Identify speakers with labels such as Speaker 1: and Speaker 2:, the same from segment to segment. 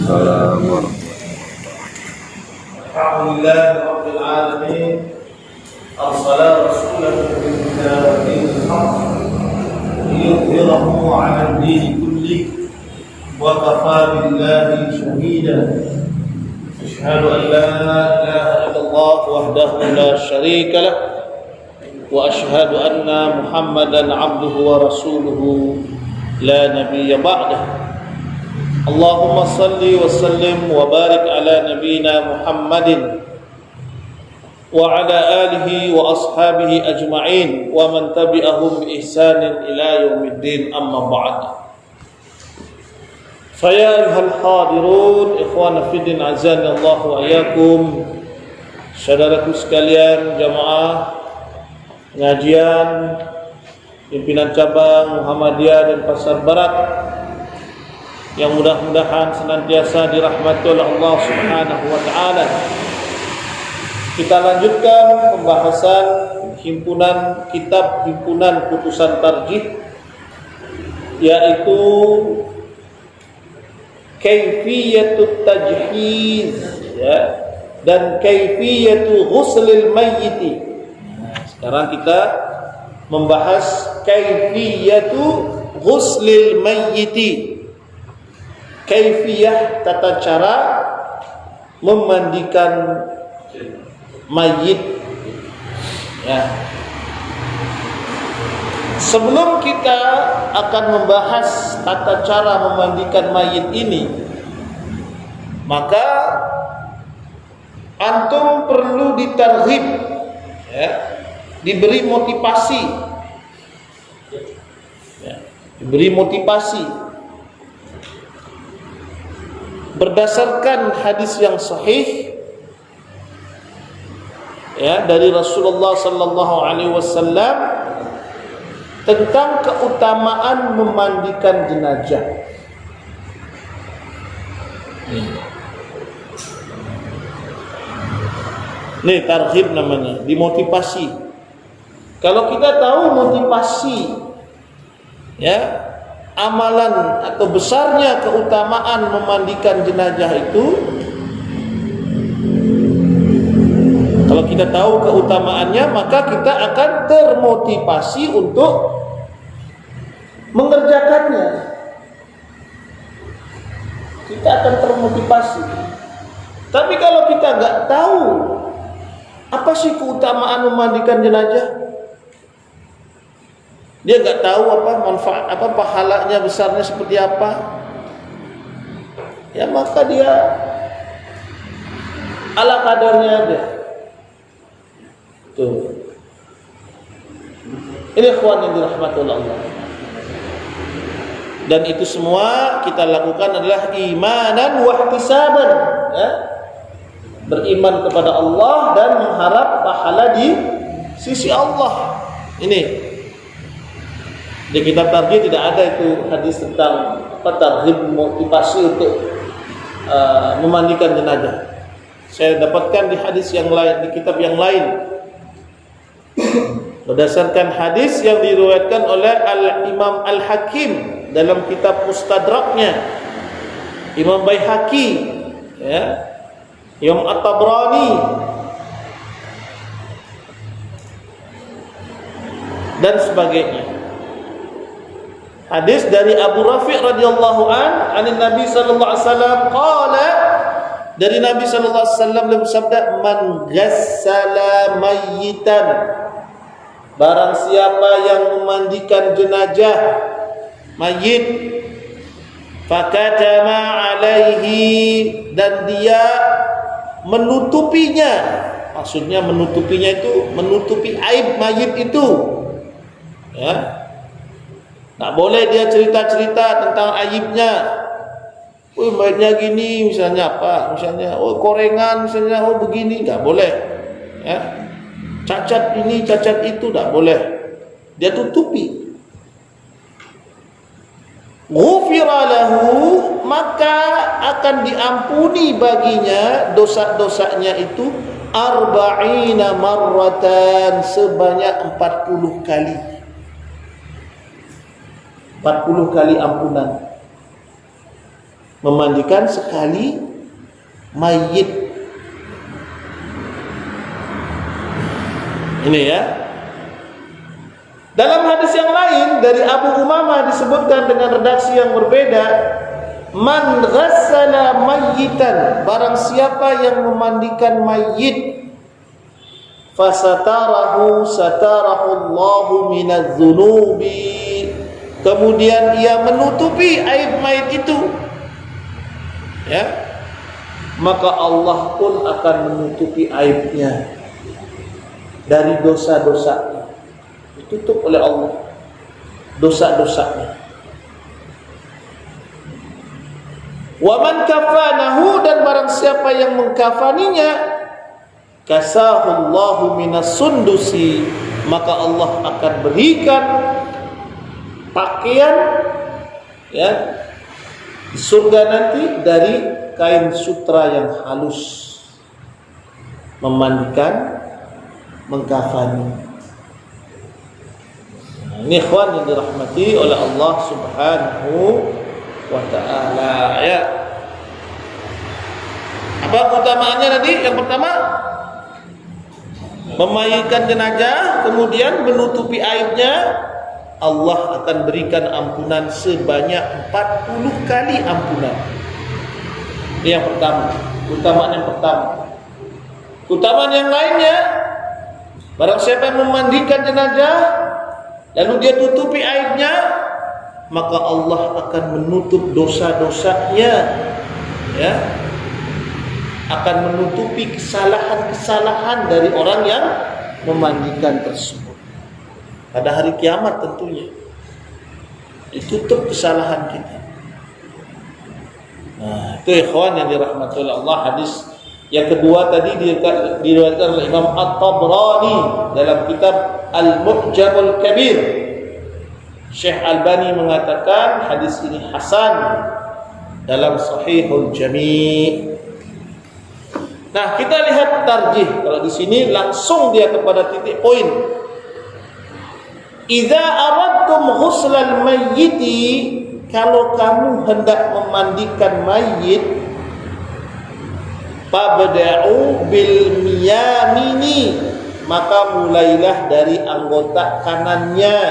Speaker 1: Waalaikumsalam warahmatullahi
Speaker 2: Alhamdulillah Rabbil Alamin. Arsala rasulahu bil huda wa dinil haqq liyudhhirahu 'ala ad-din kullih wa kafa billahi shahida. Asyhadu an la ilaha illallah wahdahu la syarika lah wa asyhadu anna Muhammadan 'abduhu wa rasuluhu la nabiyya ba'dahu. Allahumma salli wa sallim wa barik ala nabiyyina Muhammadin wa ala alihi wa ashabihi ajma'in wa man tabi'ahum bi ihsanin ila yaumiddin, amma ba'd. Fa ya ayyuhal hadirun ikhwana fi din azani Allah wa iyyakum. Saudaraku sekalian, jamaah pengajian pimpinan cabang Muhammadiyah dan Pasar Barat yang mudah-mudahan senantiasa dirahmati oleh Allah Subhanahu wa taala. Kita lanjutkan pembahasan kitab himpunan putusan tarjih, yaitu kaifiyatut tajhiz, ya, dan kaifiyatu ghuslil mayyit. Sekarang kita membahas kaifiyatu ghuslil mayyit. Kaifiyah, tata cara memandikan mayit, ya. Sebelum kita akan membahas tata cara memandikan mayit ini, maka antum perlu ditarghib, ya, diberi motivasi, ya, diberi motivasi berdasarkan hadis yang sahih, ya, dari Rasulullah sallallahu alaihi wasallam tentang keutamaan memandikan jenazah. Nih targhib namanya, dimotivasi. Kalau kita tahu motivasi, ya, amalan atau besarnya keutamaan memandikan jenazah itu, kalau kita tahu keutamaannya, maka kita akan termotivasi untuk mengerjakannya. Kita akan termotivasi. Tapi kalau kita nggak tahu apa sih keutamaan memandikan jenazah, dia nggak tahu apa manfaat, apa pahalanya besarnya seperti apa, ya, maka dia ala kadarnya aja. Tuh. Ini ikhwan yang dirahmati Allah. Dan itu semua kita lakukan adalah imanan wa ihtisaban, ya. Beriman kepada Allah dan mengharap pahala di sisi Allah. Ini di kitab tarjih tidak ada itu hadis tentang targhib, motivasi untuk memandikan jenazah. Saya dapatkan di hadis yang lain, di kitab yang lain, berdasarkan hadis yang diriwayatkan oleh Imam Al-Hakim dalam kitab Mustadraknya, Imam Baihaqi, ya, Imam At-Tabrani, dan sebagainya. Hadis dari Abu Rafi' radhiyallahu anin Nabi sallallahu alaihi wasallam qala, dari Nabi sallallahu alaihi wasallam bersabda, man ghassala mayyitan, barang siapa yang memandikan jenazah mayit, fakatama alaihi, dan dia menutupinya, maksudnya menutupinya itu menutupi aib mayit itu, ya. Tak boleh dia cerita-cerita tentang aibnya. Oh, mayatnya gini misalnya, apa misalnya, oh korengan misalnya, oh begini, enggak boleh, ya. Cacat ini, cacat itu, enggak boleh. Dia tutupi. Ghufira lahu, maka akan diampuni baginya dosa-dosanya itu arba'ina marratan, sebanyak 40 kali. 40 kali ampunan. memandikan sekali mayit. Ini ya. Dalam hadis yang lain dari Abu Umamah disebutkan dengan redaksi yang berbeda, man ghassala mayyitan, barang siapa yang memandikan mayit, fasatarahu satarahu Allahu minadz-dzunubi, kemudian ia menutupi aib mayit itu, ya, maka Allah pun akan menutupi aibnya dari dosa-dosanya. Ditutup oleh Allah dosa-dosanya. Wa man kafanahu, dan barang siapa yang mengkafaninya, kasahullahu minas sundusi, maka Allah akan berikan pakaian, ya, di surga nanti dari kain sutra yang halus. Memandikan, mengkafani. Ini ikhwan yang dirahmati oleh Allah Subhanahu wa ta'ala, ya. Apa keutamaannya tadi? Yang pertama, memayitkan jenazah, kemudian menutupi aibnya. Allah akan berikan ampunan sebanyak 40 kali ampunan. Ini yang pertama, keutamaan yang pertama. Keutamaan yang lainnya, barang siapa yang memandikan jenazah lalu dia tutupi aibnya, maka Allah akan menutup dosa-dosanya, ya, akan menutupi kesalahan-kesalahan dari orang yang memandikan tersebut. Pada hari kiamat tentunya ditutup kesalahan kita. Nah, itu ikhwan yang dirahmati oleh Allah. Hadis yang kedua tadi diriwayatkan oleh Imam At-Tabrani dalam kitab Al-Mu'jamul Kabir. Syekh Albani mengatakan hadis ini hasan dalam Sahihul Jami'. Nah, kita lihat tarjih. Kalau di sini langsung dia kepada titik poin. Idza aradtum ghuslal mayyiti, kalau kamu hendak memandikan mayit, fabda'u bil miyamini, maka mulailah dari anggota kanannya,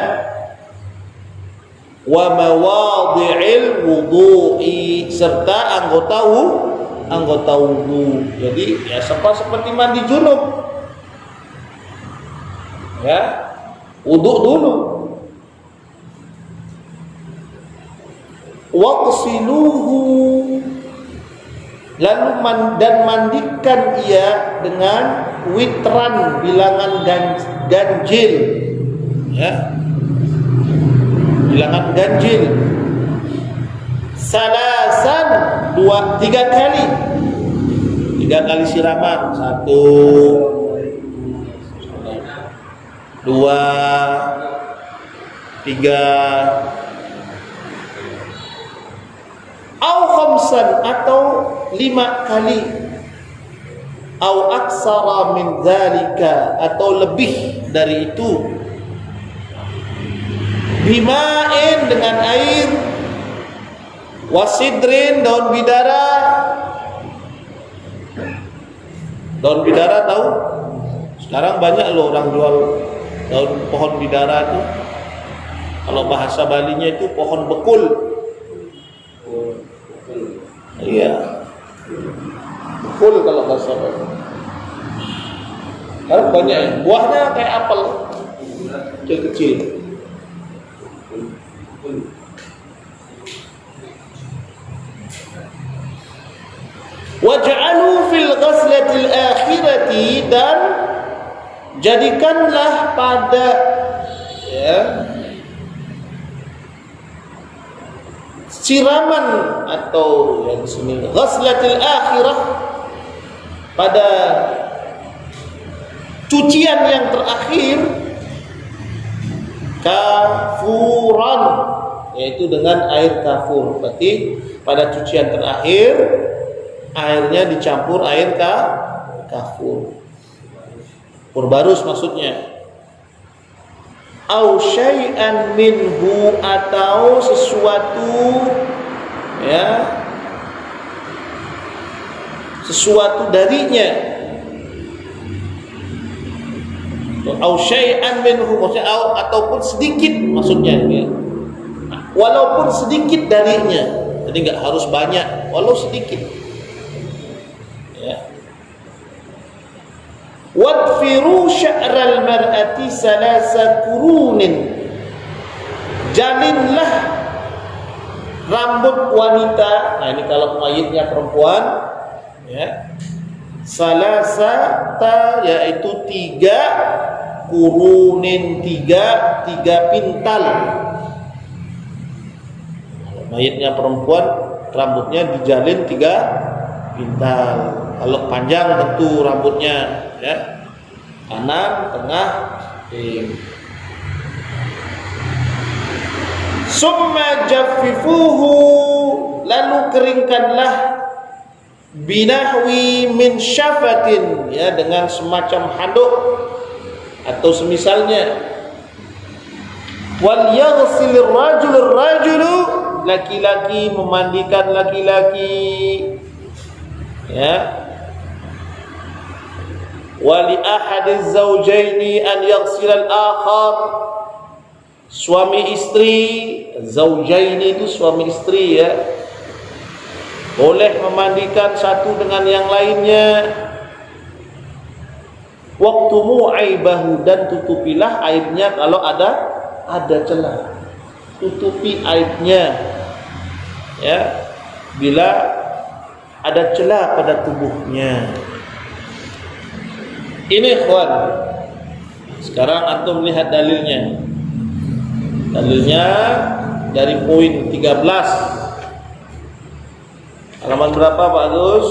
Speaker 2: wa mawadhi'il wudu'i, serta anggota wudu. Jadi ya seperti mandi junub, ya, wudu dulu. Waqsiluhu, lalu mandikan ia dengan witran, bilangan ganjil, ya, bilangan ganjil. Salasan, 3 kali. 3 kali siraman. 1, 2, 3. Au khamsan, atau 5 kali. Au aksara min dzalika, atau lebih dari itu. Bima'in, dengan air. Wasidrin, daun bidara. Daun bidara tahu? Sekarang banyak loh orang jual daun pohon bidara itu. Kalau bahasa Balinya itu pohon bekul. Iya, bekul kalau bahasa Bali. Sekarang banyak ya. Buahnya kayak apel, kecil-kecil. Waj'alu fil ghaslatil akhirati, dan jadikanlah pada, ya, siraman atau yang sini ghaslatil akhirah, pada cucian yang terakhir, kafuran, yaitu dengan air kafur. Berarti pada cucian terakhir airnya dicampur air kafur, purbarus maksudnya. Au syai'an minhu, atau sesuatu, ya, sesuatu darinya. Au syai'an minhu, maksudnya ataupun sedikit, maksudnya ya. Walaupun sedikit darinya, jadi enggak harus banyak, walau sedikit. Ya. Wadfiru sya'ral mar'ati salasa qurunin. Jalinlah rambut wanita. Nah, ini kalau mayitnya perempuan, ya. Salasata, yaitu 3 kurunin, 3 pintal. Kalau mayitnya perempuan, rambutnya dijalin 3 pintal. Kalau panjang tentu rambutnya, ya, kanan, tengah, samping. Summa jaffifuhu, lalu keringkanlah, binahwi min syafatin, ya, dengan semacam handuk atau semisalnya. Wal yaghsilir rajulu, laki-laki memandikan laki-laki, ya. Wali ahadiz zawjaini an yaghsilal akhar, suami istri, zawjaini itu suami istri, ya, boleh memandikan satu dengan yang lainnya. Waqtumu aibahu, dan tutupilah aibnya kalau ada celah. Tutupi aibnya, ya, bila ada celah pada tubuhnya. Ini ikhwan. Sekarang antum lihat dalilnya. Dalilnya dari poin 13. Halaman berapa Pak Agus?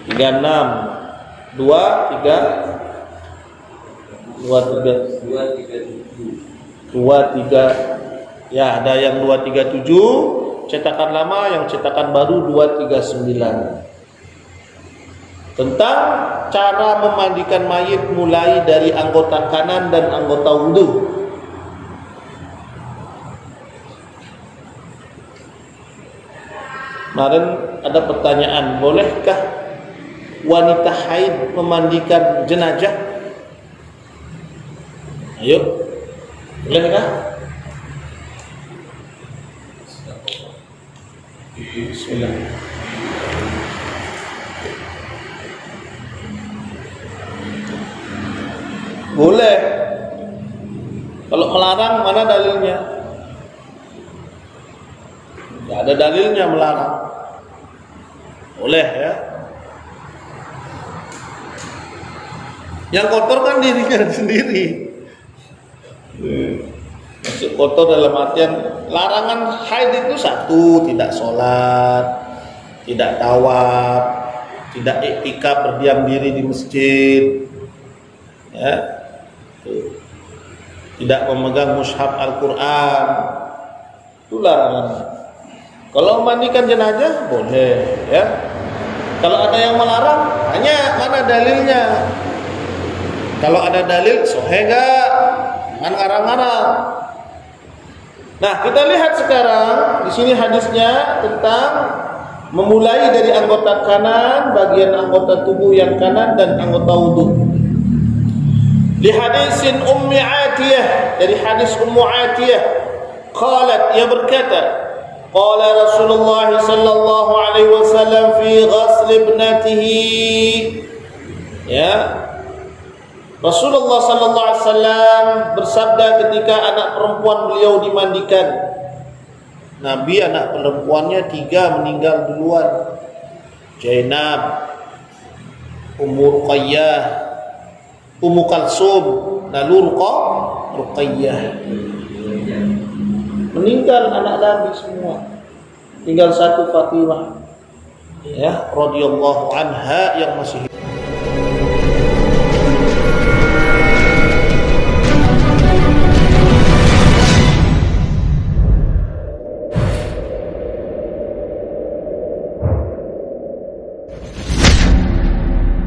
Speaker 2: 36 23. Ya, ada yang 237 cetakan lama, yang cetakan baru 239. Tentang cara memandikan mayit mulai dari anggota kanan dan anggota wudu. Kemarin ada pertanyaan, bolehkah wanita haid memandikan jenazah? Ayo, bolehkah? Bismillah. Boleh. Kalau melarang, mana dalilnya? Tidak ada dalilnya melarang. Boleh, ya. Yang kotor kan dirinya sendiri. Maksud kotor dalam artian larangan haid itu satu, tidak sholat, tidak tawaf, tidak iktikaf berdiam diri di masjid, ya, tidak memegang mushaf Al-Quran, itu larangan. Kalau memandikan jenazah boleh, ya. Kalau ada yang melarang, tanya mana dalilnya. Kalau ada dalil, sahih enggak? Jangan ngarang-ngarang. Nah, kita lihat sekarang di sini hadisnya tentang memulai dari anggota kanan, bagian anggota tubuh yang kanan dan anggota wudu. Di hadisin Ummi Atiyah, dari hadis Ummu Atiyah, qalat, ia berkata, qala Rasulullah sallallahu alaihi wasallam fi ghasl ibnatihi, ya, Rasulullah sallallahu alaihi wasallam bersabda ketika anak perempuan beliau dimandikan. Nabi anak perempuannya 3 meninggal duluan. Zainab, Ummu Ruqayyah, Ummu Kalsum, lalu Ruqayyah. Meninggal anak Nabi semua. Tinggal satu Fatimah, ya, radhiyallahu anha yang masih hidup.